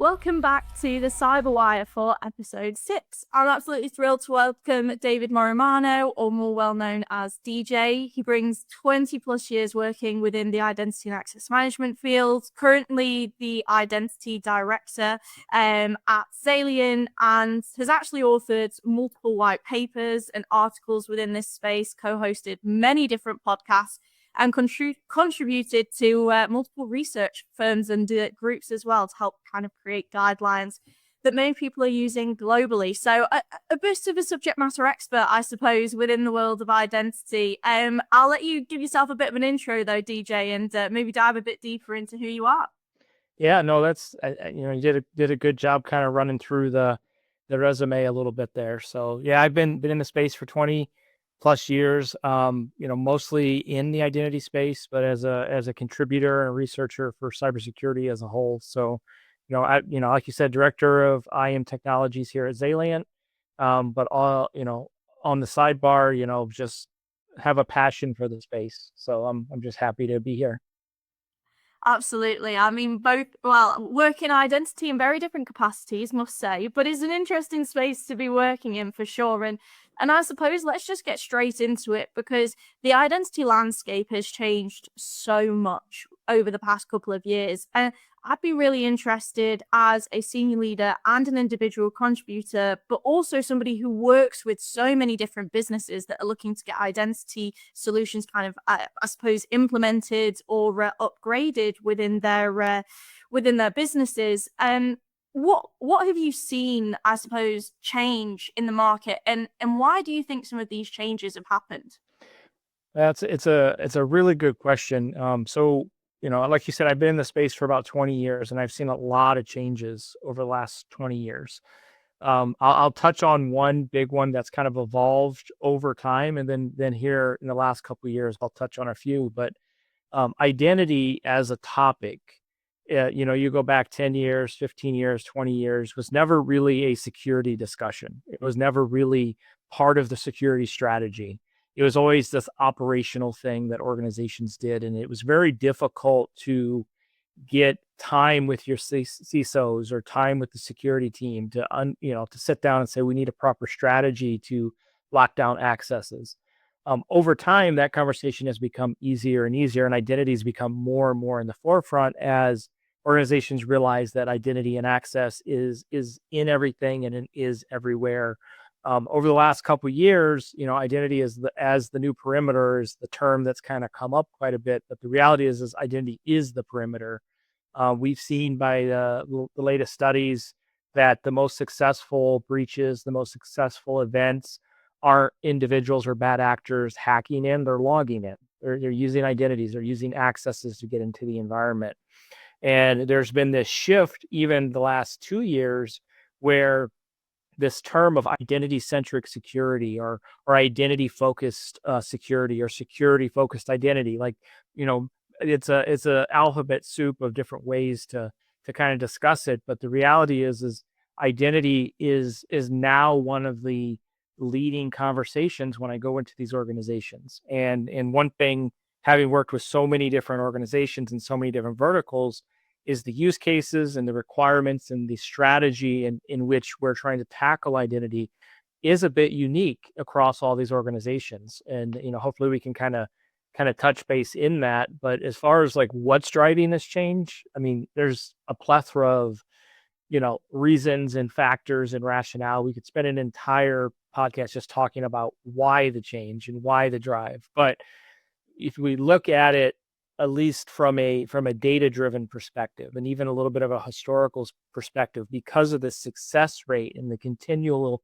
Welcome back to the Cyberwire for episode 6. I'm absolutely thrilled to welcome David Morimanno, or more well known as DJ. He brings 20 plus years working within the identity and access management field, currently the identity director at Xalian, and has actually authored multiple white papers and articles within this space, co-hosted many different podcasts, and contributed to multiple research firms and groups as well to help kind of create guidelines that many people are using globally. So a bit of a subject matter expert, I suppose, within the world of identity. I'll let you give yourself a bit of an intro though, DJ, and maybe dive a bit deeper into who you are. Yeah, no, that's you did a good job kind of running through the resume a little bit there. So yeah, I've been in the space for 20 plus years. Mostly in the identity space, but as a contributor and a researcher for cybersecurity as a whole. So, like you said, director of IM technologies here at Xalian. But all on the sidebar, just have a passion for the space. So I'm just happy to be here. Absolutely. I mean, work in identity in very different capacities, must say, but it's an interesting space to be working in for sure. And I suppose let's just get straight into it, because the identity landscape has changed so much over the past couple of years. And I'd be really interested, as a senior leader and an individual contributor, but also somebody who works with so many different businesses that are looking to get identity solutions kind of, I suppose, implemented or upgraded within their businesses. What have you seen, I suppose, change in the market, and why do you think some of these changes have happened? It's a really good question. Like you said, I've been in the space for about 20 years, and I've seen a lot of changes over the last 20 years. I'll touch on one big one that's kind of evolved over time, and then here in the last couple of years, I'll touch on a few. But identity as a topic, you go back 10 years, 15 years, 20 years, was never really a security discussion. It was never really part of the security strategy. It was always this operational thing that organizations did, and it was very difficult to get time with your CISOs or time with the security team to sit down and say, we need a proper strategy to lock down accesses. Over time, that conversation has become easier and easier, and identity has become more and more in the forefront as organizations realize that identity and access is in everything, and it is everywhere. Over the last couple of years, identity as the new perimeter is the term that's kind of come up quite a bit. But the reality is identity is the perimeter. We've seen by the latest studies that the most successful breaches, the most successful events, aren't individuals or bad actors hacking in; they're logging in. They're using identities. They're using accesses to get into the environment. And there's been this shift, even the last 2 years, where this term of identity-centric security or identity-focused security or security-focused identity, it's a alphabet soup of different ways to kind of discuss it. But the reality is identity is now one of the leading conversations when I go into these organizations. And one thing, having worked with so many different organizations and so many different verticals, is the use cases and the requirements and the strategy in which we're trying to tackle identity is a bit unique across all these organizations. And, hopefully we can kind of touch base in that. But as far as like what's driving this change, I mean, there's a plethora of, reasons and factors and rationale. We could spend an entire podcast just talking about why the change and why the drive. But if we look at it, at least from a data-driven perspective, and even a little bit of a historical perspective, because of the success rate and the continual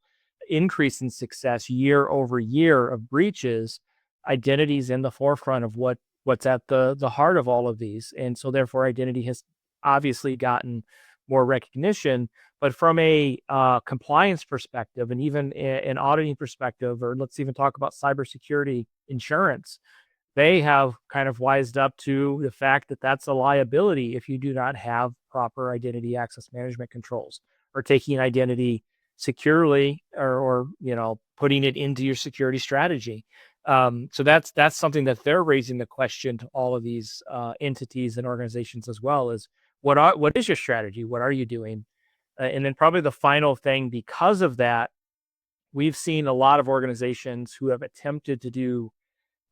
increase in success year over year of breaches, identity is in the forefront of what's at the heart of all of these. And so therefore identity has obviously gotten more recognition. But from a compliance perspective, and even an auditing perspective, or let's even talk about cybersecurity insurance, they have kind of wised up to the fact that that's a liability if you do not have proper identity access management controls, or taking identity securely, or putting it into your security strategy. So that's something that they're raising the question to all of these entities and organizations as well, is what is your strategy? What are you doing? And then probably the final thing, because of that, we've seen a lot of organizations who have attempted to do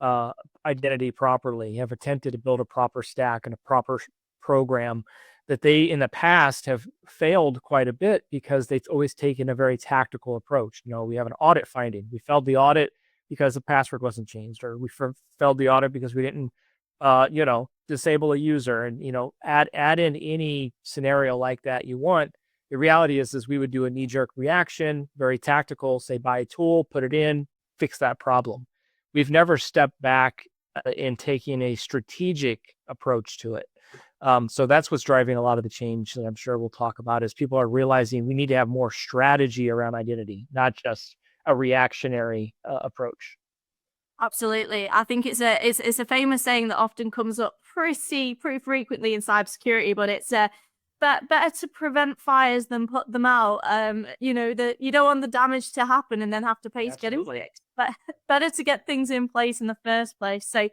uh, identity properly, have attempted to build a proper stack and a proper program, that they in the past have failed quite a bit because they've always taken a very tactical approach. We have an audit finding. We failed the audit because the password wasn't changed, or we failed the audit because we didn't, disable a user. And add in any scenario like that you want. The reality is we would do a knee jerk reaction, very tactical, say buy a tool, put it in, fix that problem. We've never stepped back in taking a strategic approach to it. So that's what's driving a lot of the change that I'm sure we'll talk about, is people are realizing we need to have more strategy around identity, not just a reactionary approach. Absolutely. I think it's a famous saying that often comes up pretty frequently in cybersecurity, but it's better to prevent fires than put them out. That you don't want the damage to happen and then have to pay to get it fixed. But better to get things in place in the first place. So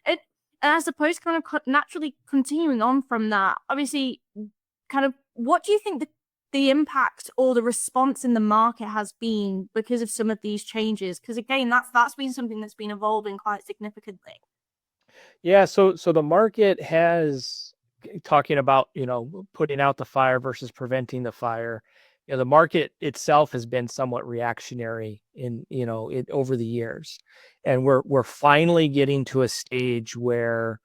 it, and I suppose kind of naturally continuing on from that, obviously, kind of what do you think the impact or the response in the market has been because of some of these changes? Because again, that's been something that's been evolving quite significantly. Yeah, so the market has, talking about, putting out the fire versus preventing the fire. The market itself has been somewhat reactionary over the years. And we're finally getting to a stage where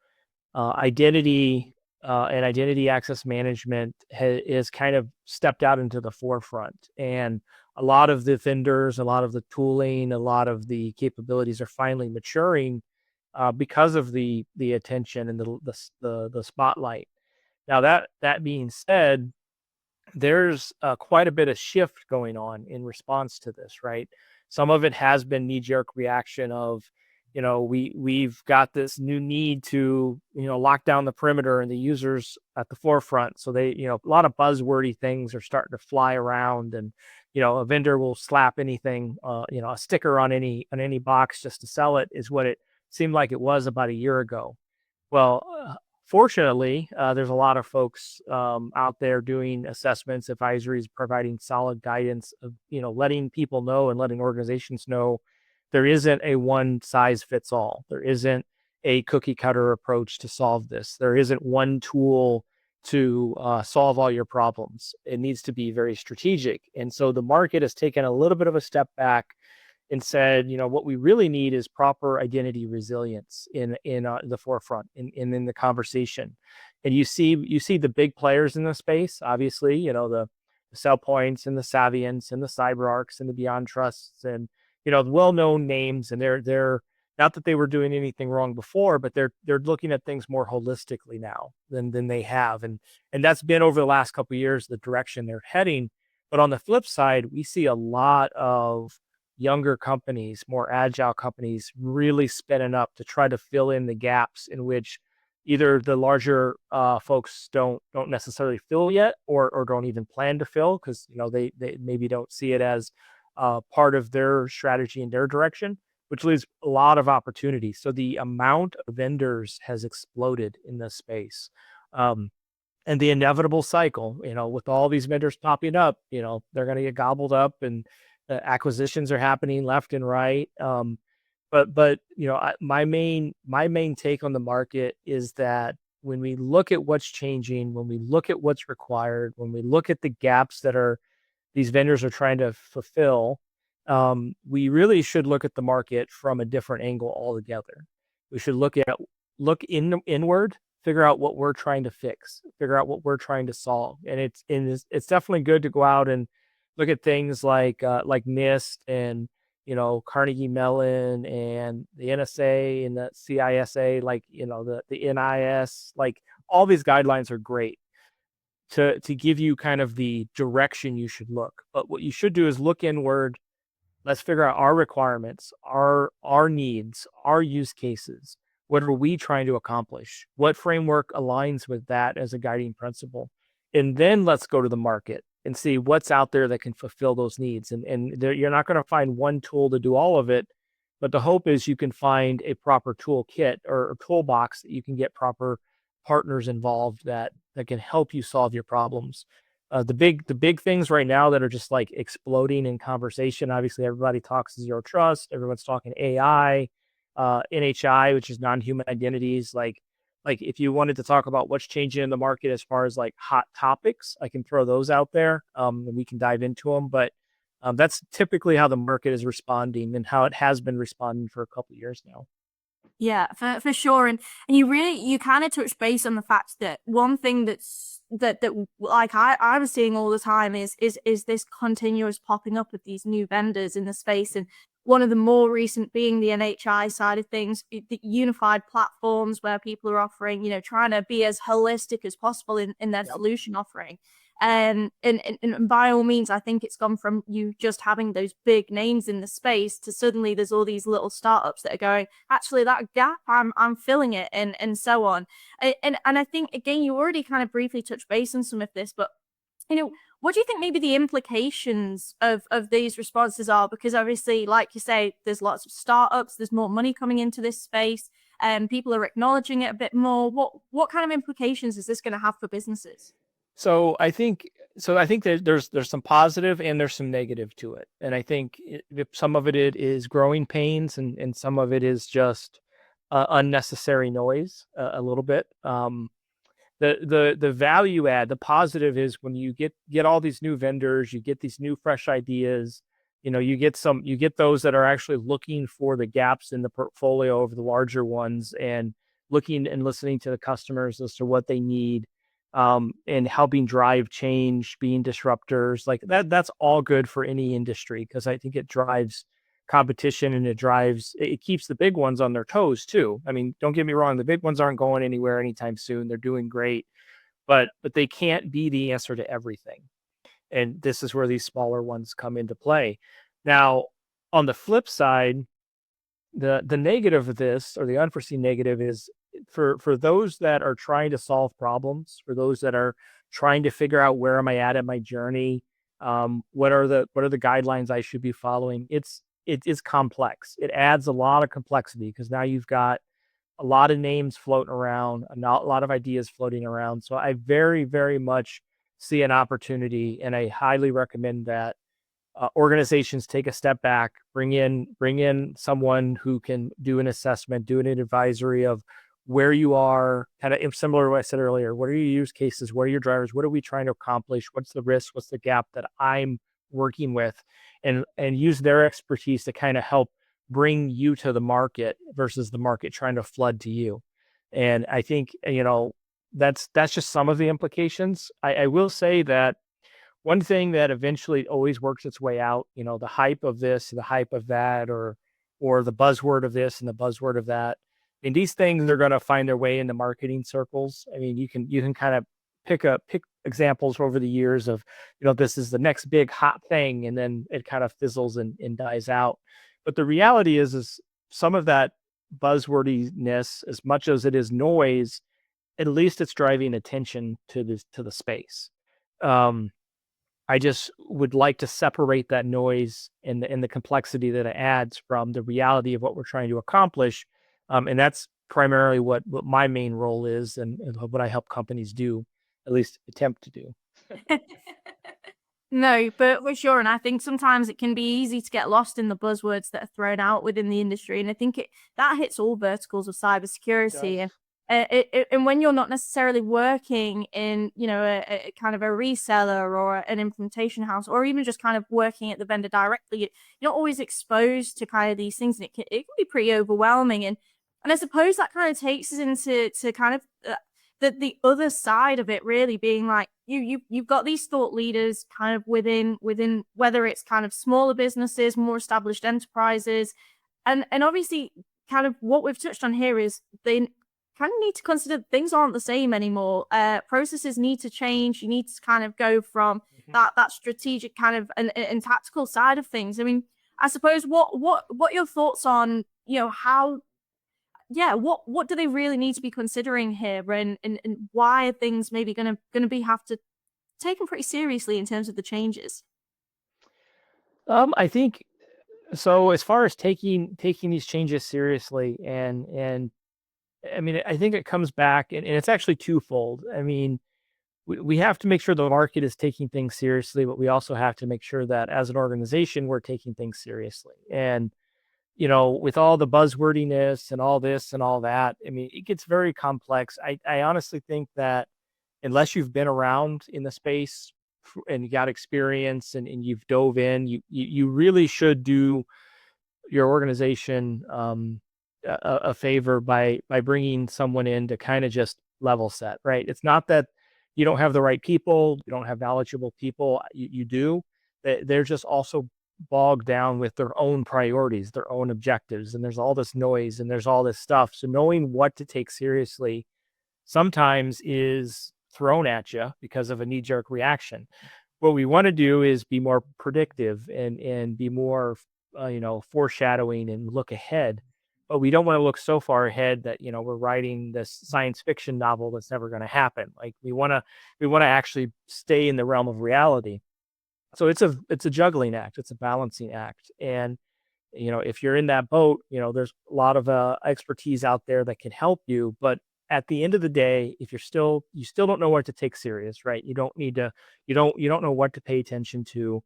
identity and identity access management is kind of stepped out into the forefront. And a lot of the vendors, a lot of the tooling, a lot of the capabilities are finally maturing because of the attention and the spotlight. Now that being said, there's quite a bit of shift going on in response to this, right? Some of it has been knee-jerk reaction of, we've got this new need to, lock down the perimeter and the users at the forefront. So they, a lot of buzzwordy things are starting to fly around, and, a vendor will slap anything, a sticker on any box just to sell it, is what it seemed like it was about a year ago. Well, fortunately, there's a lot of folks out there doing assessments, advisories, providing solid guidance of, letting people know and letting organizations know there isn't a one size fits all. There isn't a cookie cutter approach to solve this. There isn't one tool to solve all your problems. It needs to be very strategic. And so the market has taken a little bit of a step back and said, what we really need is proper identity resilience in the forefront, in the conversation. And you see the big players in the space, obviously, the SailPoints and the Savients and the CyberArks and the Beyond Trusts, and the well-known names. And they're not that they were doing anything wrong before, but they're looking at things more holistically now than they have, and that's been over the last couple of years the direction they're heading. But on the flip side, we see a lot of younger companies, more agile companies, really spinning up to try to fill in the gaps in which either the larger folks don't necessarily fill yet, or don't even plan to fill, because they maybe don't see it as part of their strategy and their direction, which leaves a lot of opportunity. So the amount of vendors has exploded in this space. And the inevitable cycle, with all these vendors popping up, they're going to get gobbled up, and acquisitions are happening left and right. But my main take on the market is that when we look at what's changing, when we look at what's required, when we look at the gaps that these vendors are trying to fulfill, we really should look at the market from a different angle altogether. We should look inward, figure out what we're trying to fix, figure out what we're trying to solve. And it's definitely good to go out and look at things like NIST and Carnegie Mellon and the NSA and the CISA, the NIS, all these guidelines are great to give you kind of the direction you should look. But what you should do is look inward. Let's figure out our requirements, our needs, our use cases. What are we trying to accomplish? What framework aligns with that as a guiding principle? And then let's go to the market and see what's out there that can fulfill those needs. And you're not going to find one tool to do all of it, but the hope is you can find a proper toolkit or toolbox that you can get proper partners involved that that can help you solve your problems. The big things right now that are just like exploding in conversation. Obviously, everybody talks zero trust. Everyone's talking AI, NHI, which is non-human identities. Like if you wanted to talk about what's changing in the market as far as like hot topics, I can throw those out there, and we can dive into them. But that's typically how the market is responding and how it has been responding for a couple of years now. Yeah, for sure. And you kind of touch base on the fact that one thing that like I was seeing all the time is this continuous popping up of these new vendors in the space. And one of the more recent being the NHI side of things, the unified platforms where people are offering, trying to be as holistic as possible in their solution offering. And by all means, I think it's gone from you just having those big names in the space to suddenly there's all these little startups that are going, actually that gap, I'm filling it, and so on. And I think again, you already kind of briefly touched base on some of this, but what do you think maybe the implications of these responses are? Because obviously, like you say, there's lots of startups, there's more money coming into this space, and people are acknowledging it a bit more. What kind of implications is this going to have for businesses? So I think there's some positive and there's some negative to it. And I think some of it is growing pains, and some of it is just unnecessary noise, a little bit. The value add, the positive is when you get all these new vendors, you get these new fresh ideas. You get those that are actually looking for the gaps in the portfolio of the larger ones, and looking and listening to the customers as to what they need, and helping drive change, being disruptors like that. That's all good for any industry, because I think it drives competition, and it keeps the big ones on their toes too. I mean, don't get me wrong, the big ones aren't going anywhere anytime soon. They're doing great, but they can't be the answer to everything. And this is where these smaller ones come into play. Now, on the flip side, the negative of this, or the unforeseen negative, is for those that are trying to solve problems, for those that are trying to figure out where am I at my journey, what are the guidelines I should be following. It is complex. It adds a lot of complexity, because now you've got a lot of names floating around, a lot of ideas floating around. So I very, very much see an opportunity, and I highly recommend that organizations take a step back, bring in someone who can do an assessment, do an advisory of where you are, kind of similar to what I said earlier. What are your use cases? What are your drivers? What are we trying to accomplish? What's the risk? What's the gap that I'm working with? And use their expertise to kind of help bring you to the market versus the market trying to flood to you. And I think, that's just some of the implications. I will say that one thing that eventually always works its way out, the hype of this, the hype of that, or the buzzword of this and the buzzword of that. I mean, these things are going to find their way into marketing circles. I mean, you can kind of pick examples over the years of, this is the next big hot thing, and then it kind of fizzles and dies out. But the reality is some of that buzzwordiness, as much as it is noise, at least it's driving attention to the space. I just would like to separate that noise and the complexity that it adds from the reality of what we're trying to accomplish. And that's primarily what my main role is, and what I help companies do, at least attempt to do. No, but for sure. And I think sometimes it can be easy to get lost in the buzzwords that are thrown out within the industry. And I think that hits all verticals of It cybersecurity. does. And when you're not necessarily working in, a kind of a reseller or an implementation house, or even just kind of working at the vendor directly, you're not always exposed to kind of these things, and it can be pretty overwhelming. And I suppose that kind of takes us into kind of the other side of it, really being like you've got these thought leaders kind of within whether it's kind of smaller businesses, more established enterprises, and obviously kind of what we've touched on here is they kind of need to consider things aren't the same anymore. Processes need to change. You need to kind of go from that strategic kind of and tactical side of things. I mean, I suppose what your thoughts on how what do they really need to be considering here, and why are things maybe gonna be have to take them pretty seriously in terms of the changes? I think so. As far as taking these changes seriously, and I mean, I think it comes back, and it's actually twofold. I mean, we have to make sure the market is taking things seriously, but we also have to make sure that as an organization, we're taking things seriously. And, with all the buzzwordiness and all this and all that, I mean, it gets very complex. I honestly think that unless you've been around in the space and you got experience and you've dove in, you really should do your organization a favor by bringing someone in to kind of just level set, right? It's not that you don't have the right people, you don't have knowledgeable people, you do. They're just also bogged down with their own priorities, their own objectives, and there's all this noise and there's all this stuff. So knowing what to take seriously sometimes is thrown at you because of a knee-jerk reaction. What we want to do is be more predictive and be more foreshadowing and look ahead, but we don't want to look so far ahead that we're writing this science fiction novel that's never going to happen. Like we want to actually stay in the realm of reality. So it's a juggling act, it's a balancing act. And if you're in that boat, there's a lot of expertise out there that can help you. But at the end of the day, if you still don't know what to take serious, right? You don't need to, you don't know what to pay attention to.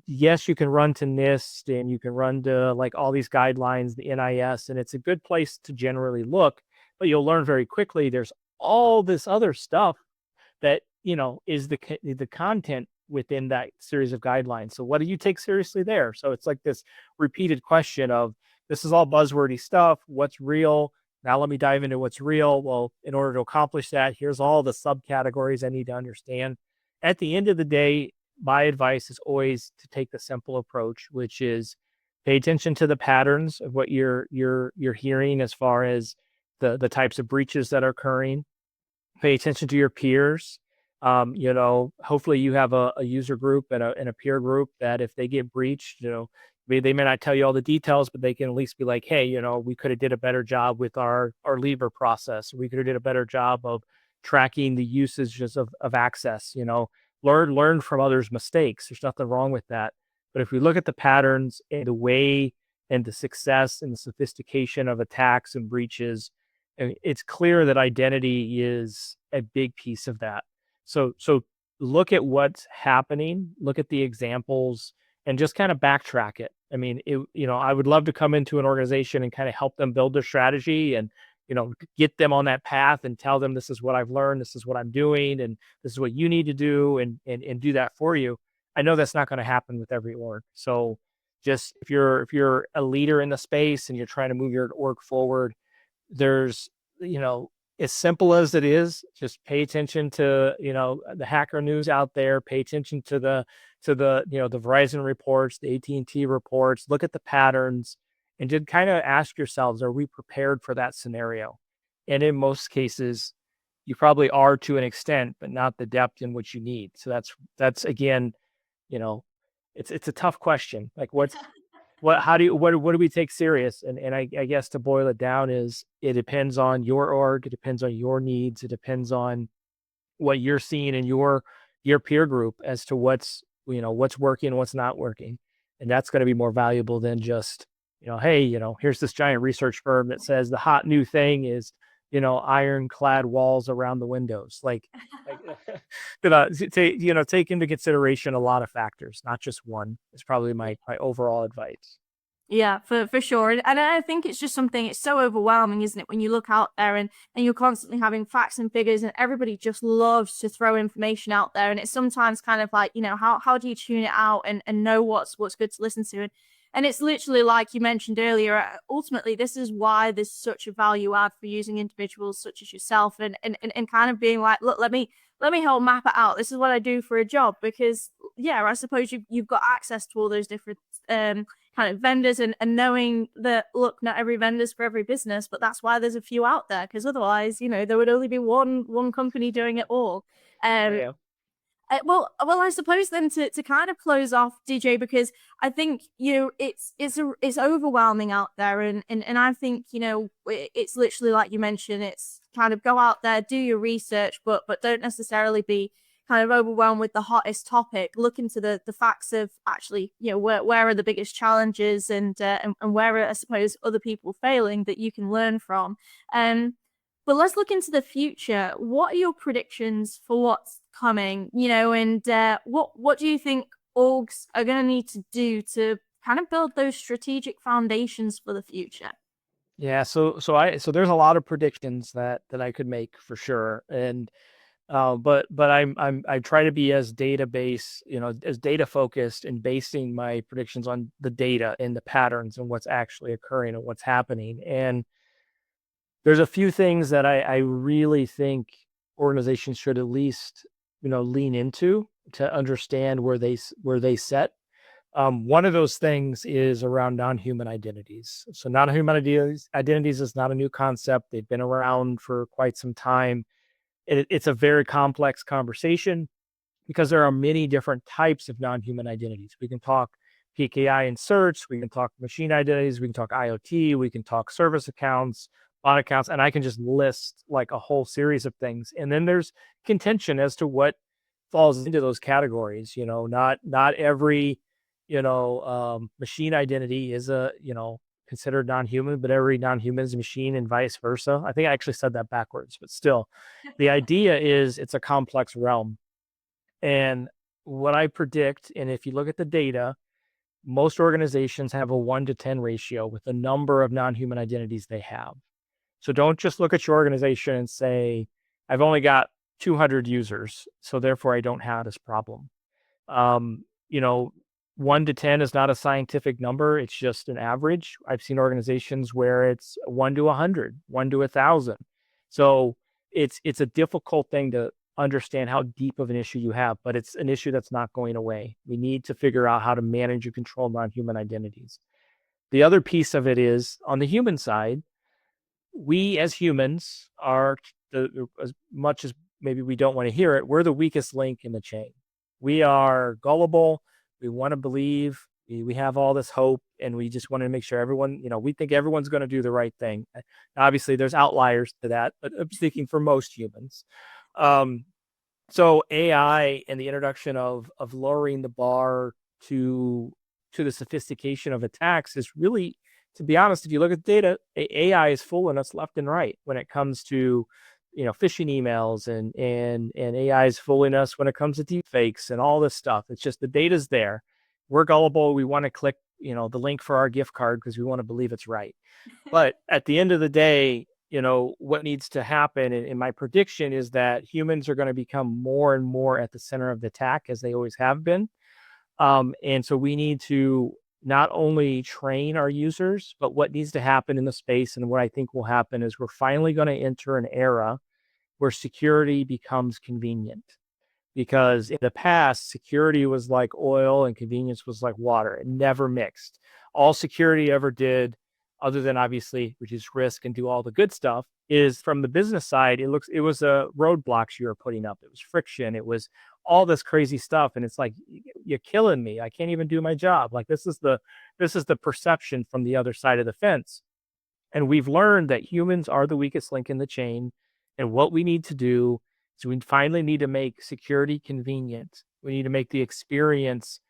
Yes, you can run to NIST and you can run to like all these guidelines, the NIS, and it's a good place to generally look, but you'll learn very quickly there's all this other stuff that, is the content within that series of guidelines. So what do you take seriously there? So it's like this repeated question of, this is all buzzwordy stuff. What's real? Now let me dive into what's real. Well, in order to accomplish that, here's all the subcategories I need to understand. At the end of the day, my advice is always to take the simple approach, which is pay attention to the patterns of what you're hearing as far as the types of breaches that are occurring. Pay attention to your peers. Hopefully you have a user group and a peer group that if they get breached, they may not tell you all the details, but they can at least be like, hey, we could have did a better job with our lever process. We could have did a better job of tracking the usages of access. Learn from others' mistakes. There's nothing wrong with that. But if we look at the patterns and the way and the success and the sophistication of attacks and breaches, it's clear that identity is a big piece of that. So look at what's happening, look at the examples, and just kind of backtrack it. I mean, I would love to come into an organization and kind of help them build their strategy and, get them on that path and tell them, this is what I've learned, this is what I'm doing, and this is what you need to do and do that for you. I know that's not going to happen with every org. So just if you're a leader in the space and you're trying to move your org forward, there's, as simple as it is, just pay attention to, the hacker news out there, pay attention to the the Verizon reports, the AT&T reports, look at the patterns and just kind of ask yourselves, are we prepared for that scenario? And in most cases, you probably are to an extent, but not the depth in which you need. So that's again, it's a tough question. Like what do we take serious? And I guess to boil it down is it depends on your org, it depends on your needs, it depends on what you're seeing in your peer group as to what's working, what's not working. And that's going to be more valuable than just, hey, here's this giant research firm that says the hot new thing is, ironclad walls around the windows. Like take into consideration a lot of factors, not just one. It's probably my overall advice. Yeah, for sure. And I think it's just something, it's so overwhelming, isn't it? When you look out there and you're constantly having facts and figures and everybody just loves to throw information out there. And it's sometimes kind of like, how do you tune it out and know what's good to listen to? And it's literally like you mentioned earlier, ultimately, this is why there's such a value add for using individuals such as yourself and kind of being like, look, let me help map it out. This is what I do for a job because, yeah, I suppose you've got access to all those different kind of vendors and knowing that, look, not every vendor's for every business, but that's why there's a few out there because otherwise, there would only be one company doing it all. Yeah. Well, I suppose then to kind of close off, DJ, because I think it's overwhelming out there, and I think it's literally like you mentioned, it's kind of go out there, do your research, but don't necessarily be kind of overwhelmed with the hottest topic. Look into the facts of actually where are the biggest challenges and where are, I suppose, other people failing that you can learn from. But let's look into the future. What are your predictions for what's coming? And what do you think orgs are going to need to do to kind of build those strategic foundations for the future? Yeah, so there's a lot of predictions that I could make for sure, and but I try to be as database, as data focused and basing my predictions on the data and the patterns and what's actually occurring and what's happening. And there's a few things that I really think organizations should at least, lean into to understand where they set. One of those things is around non-human identities. So non-human identities is not a new concept. They've been around for quite some time. It's a very complex conversation because there are many different types of non-human identities. We can talk PKI and search, we can talk machine identities, we can talk IoT, we can talk service accounts, bot accounts, and I can just list like a whole series of things. And then there's contention as to what falls into those categories. Not every machine identity is considered non-human, but every non-human is a machine and vice versa. I think I actually said that backwards, but still, the idea is it's a complex realm. And what I predict, and if you look at the data, most organizations have a 1 to 10 ratio with the number of non-human identities they have. So don't just look at your organization and say, I've only got 200 users, so therefore I don't have this problem. Um, you know, 1 to 10 is not a scientific number. It's just an average. I've seen organizations where it's 1 to 100, 1 to 1,000. So it's a difficult thing to understand how deep of an issue you have, but it's an issue that's not going away. We need to figure out how to manage and control non-human identities. The other piece of it is on the human side, we as humans are as much as maybe we don't want to hear it, we're the weakest link in the chain. We are gullible. We want to believe. We have all this hope, and we just want to make sure everyone, we think everyone's going to do the right thing. Obviously, there's outliers to that, but I'm speaking for most humans. Um, so AI and the introduction of lowering the bar to the sophistication of attacks is really, to be honest, if you look at the data, AI is fooling us left and right when it comes to phishing emails, and AI is fooling us when it comes to deep fakes and all this stuff. It's just the data's there. We're gullible. We want to click the link for our gift card because we want to believe it's right. But at the end of the day, what needs to happen, and my prediction is that humans are going to become more and more at the center of the attack as they always have been. And so we need to not only train our users, but what needs to happen in the space, and what I think will happen is we're finally going to enter an era where security becomes convenient. Because in the past, security was like oil and convenience was like water. It never mixed. All security ever did, other than obviously reduce risk and do all the good stuff, is from the business side, it was roadblocks you were putting up. It was friction. It was all this crazy stuff. And it's like, you're killing me. I can't even do my job. Like this is the perception from the other side of the fence. And we've learned that humans are the weakest link in the chain. And what we need to do is we finally need to make security convenient. We need to make the experience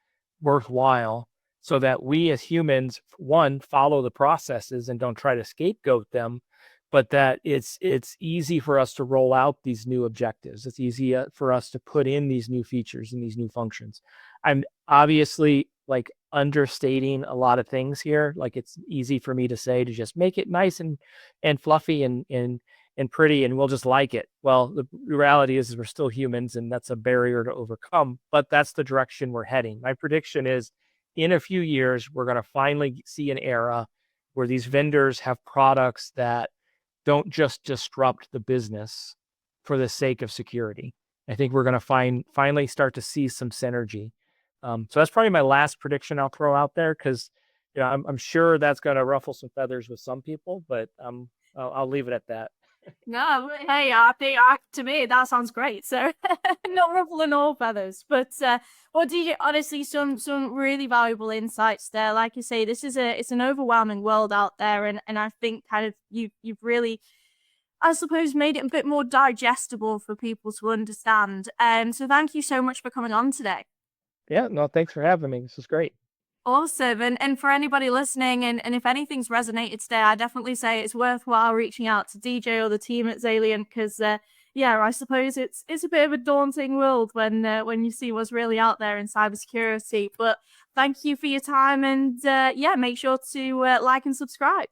worthwhile so that we as humans, one, follow the processes and don't try to scapegoat them, but that it's easy for us to roll out these new objectives. It's easy for us to put in these new features and these new functions. I'm obviously like understating a lot of things here. Like it's easy for me to say to just make it nice and fluffy and pretty, and we'll just like it. Well, the reality is we're still humans, and that's a barrier to overcome, but that's the direction we're heading. My prediction is in a few years, we're going to finally see an era where these vendors have products that don't just disrupt the business for the sake of security. I think we're going to finally start to see some synergy. So that's probably my last prediction I'll throw out there, because I'm sure that's going to ruffle some feathers with some people, but I'll leave it at that. No, hey, I think to me that sounds great. So not ruffling all feathers, but well, DJ, honestly, some really valuable insights there. Like you say, it's an overwhelming world out there, and I think kind of you've really, I suppose, made it a bit more digestible for people to understand. So thank you so much for coming on today. Yeah, no, thanks for having me. This is great. Awesome. And for anybody listening, and if anything's resonated today, I definitely say it's worthwhile reaching out to DJ or the team at Zaliant, because yeah, I suppose it's a bit of a daunting world when you see what's really out there in cybersecurity. But thank you for your time, and yeah, make sure to like and subscribe.